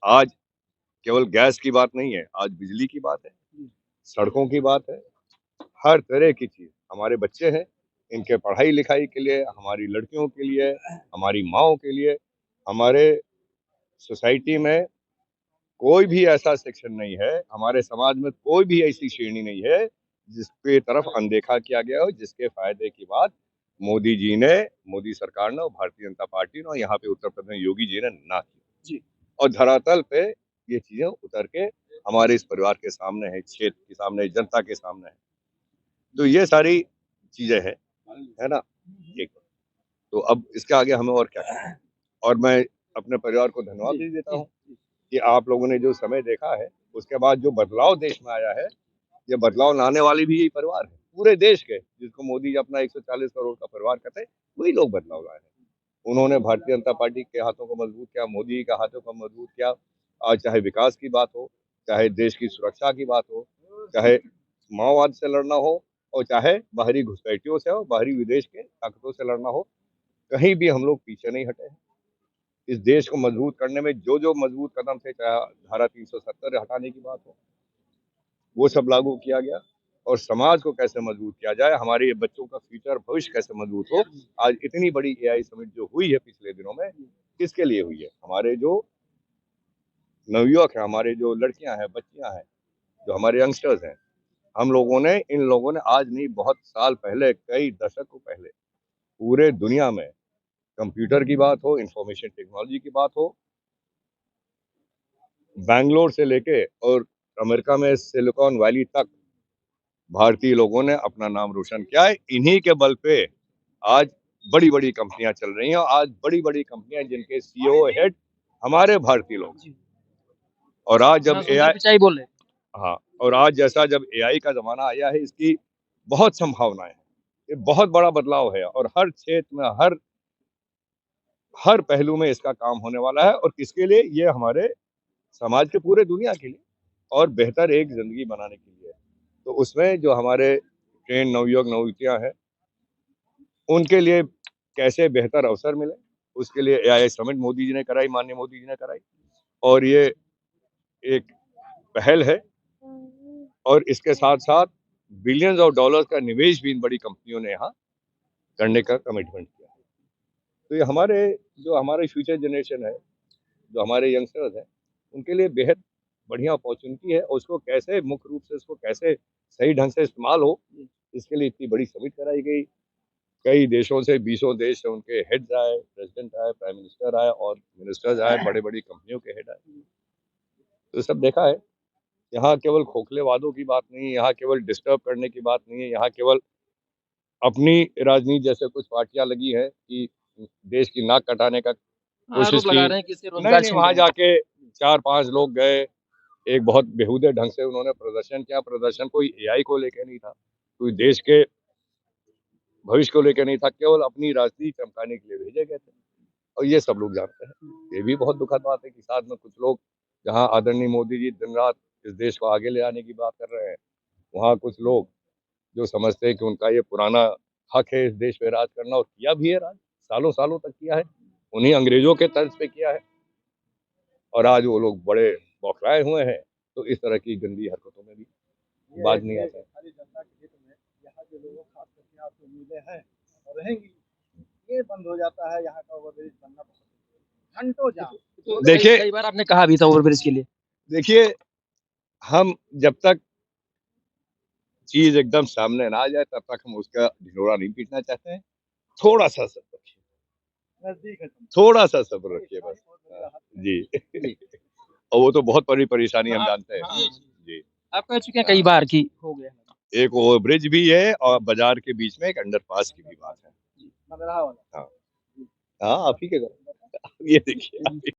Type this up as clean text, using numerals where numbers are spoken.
आज केवल गैस की बात नहीं है, आज बिजली की बात है, सड़कों की बात है, हर तरह की चीज़। हमारे बच्चे हैं, इनके पढ़ाई-लिखाई के लिए, हमारी लड़कियों के लिए, हमारी माँओं के लिए, हमारे सोसाइटी में कोई भी ऐसा सेक्शन नहीं है, हमारे समाज में कोई भी ऐसी श्रेणी नहीं है, जिसके तरफ अनदेखा किया गया हो, जिसके फ़ायदे की बात मोदी सरकार ने और भारतीय जनता पार्टी ने और यहाँ पे उत्तर प्रदेश में योगी जी ने ना की। जी। और धरातल पे ये चीज़ें उतर के हमारे इस परिवार के सामने है, क्षेत्र के सामने है, जनता के सामने है। तो ये सारी चीज़ें हैं, है ना? एक तो अब इसके आगे हमें और क्या करना है? और मैं अपने परिवार को धन्यवाद भी देता हूँ कि आप लोगों ने जो समय देखा है, उसके बाद जो बदलाव देश में आया है, ये बदलाव लाने वाली भी यही परिवार है। पूरे देश के, जिसको मोदी जी अपना 140 करोड़ का परिवार कहते हैं, वही लोग बदलाव लाए हैं। उन्होंने भारतीय जनता पार्टी के हाथों को मजबूत किया, मोदी जी के हाथों को मजबूत किया। आज चाहे विकास की बात हो, चाहे देश की सुरक्षा की बात हो, चाहे माओवाद से लड़ना हो और चाहे बाहरी घुसपैठियों से हो, बाहरी विदेश के ताकतों से लड़ना हो, कहीं भी हम लोग पीछे नहीं हटे हैं। इस देश को मजबूत करने में जो मजबूत कदम थे, चाहे धारा 370 हटाने की बात हो, वो सब लागू किया गया और समाज को कैसे मजबूत किया जाए, हमारे बच्चों का फ्यूचर भविष्य कैसे मजबूत हो। आज इतनी बड़ी एआई समिट जो हुई है पिछले दिनों में, किसके लिए हुई है? हमारे जो नवयुवक हैं, हमारे जो लड़कियां हैं, बच्चियां हैं, जो हमारे यंगस्टर्स हैं, इन लोगों ने आज नहीं बहुत साल पहले, कई दशकों पहले पूरे दुनिया में कंप्यूटर की बात हो, इंफॉर्मेशन टेक्नोलॉजी की बात हो, बैंगलोर से लेके और अमेरिका में सिलिकॉन वैली तक भारतीय लोगों ने अपना नाम रोशन किया है। इन्हीं के बल पे आज बड़ी-बड़ी कंपनियां चल रही हैं और आज बड़ी-बड़ी कंपनियां जिनके सीईओ हेड हमारे भारतीय लोग हैं। और आज जब एआई पिचाई बोल रहे हाँ, और आज जैसा जब एआई का ज़माना आया है, इसकी बहुत संभावनाएँ हैं। ये बहुत बड़ा बदलाव है और हर क्षेत्र में, हर पहलू में इसका काम होने वाला है और किसके लिए? ये हमारे समाज के पूरे दुनिया के लिए और बेहतर एक ज़िंदगी बनाने के लिए। तो उसमें जो हमारे ट्रेन्ड नवयुवक, नवयुवतियाँ हैं, उनके लिए कैसे बेहतर अवसर मिले, उसके लिए एआई समिट मोदी जी ने कराई, माननीय मोदी जी ने कराई और ये एक पहल है और इसके साथ-साथ बिलियंस ऑफ डॉलर्स का निवेश भी इन बड़ी कंपनियों ने यहाँ करने का कमिटमेंट किया है। तो ये हमारे फ्यूचर जनरेशन है, जो हमारे यंगस्टर्स हैं, उनके लिए बेहद बढ़िया अपॉर्चुनिटी है और उसको कैसे मुख्य रूप से उसको कैसे सही ढंग से इस्तेमाल हो, इसके लिए इतनी बड़ी समिट कराई गई। कई देशों से, बीसों देश से उनके हेड्स आए, प्रेसिडेंट आए, प्राइम मिनिस्टर आए और मिनिस्टर्स आए, बड़ी-बड़ी कंपनियों के हेड आए। तो सब देखा है, यहाँ केवल खोखले वादों की बात नहीं है, यहाँ केवल डिस्टर्ब करने की बात नहीं है, यहाँ केवल अपनी राजनीति जैसे कुछ पार्टियां लगी हैं कि देश की नाक कटाने का कोशिश आरोप लगा की। रहे हैं कि इससे नहीं, रोजगार नहीं, छिन वहाँ रहे हैं। जाके 4-5 लोग गए, एक बहुत बेहूदे ढंग से उन्होंने प्रदर्शन किया। प्रदर्शन कोई एआई को लेके नहीं था, कोई देश के भविष्य को लेके नहीं था, केवल अपनी राजनीति चमकाने के लिए भेजे गए थे और ये सब लोग जानते हैं। ये भी बहुत दुखद बात है कि साथ में कुछ लोग, जहाँ आदरणीय मोदी जी दिन-रात इस देश को आगे ले आने की बात कर रहे हैं, वहाँ कुछ लोग जो समझते हैं कि उनका ये पुराना हक है इस देश पे राज करना और किया भी है राज, सालों-सालों तक किया है, उन्हीं अंग्रेजों के तर्ज पे किया है और आज वो लोग बड़े बौखलाए हुए हैं, तो इस तरह की गंदी हरकतों में भी बाज नहीं आता है। सारी जनता के हित में यहाँ के लोगों खास करके आपको उम्मीदें हैं और रहेंगी, ये बंद हो जाता है, यहाँ का ओवरब्रिज बनना बहुत घंटों जाम। तो देखिए कई बार आपने कहा भी था ओवरब्रिज के लिए। देखिए, हम जब तक चीज़ एकदम सामने ना आ जाए, तब तक हम उसका ढिंढोरा नहीं पीटना चाहते हैं। थोड़ा-सा सब्र रखिए, नजदीक है तुम। थोड़ा-सा सब्र रखिए बस। जी। जी। और वो तो बहुत बड़ी परेशानी हम हाँ, जानते हैं। हाँ। जी। आप कह चुके हैं कई बार कि हो गया। एक ओवरब्रिज भी है और बाज़ार के बीच में एक अंडरपास की भी बात है। बंदरहा वाला। हाँ। हाँ, आप ही के घर। ये देखिए।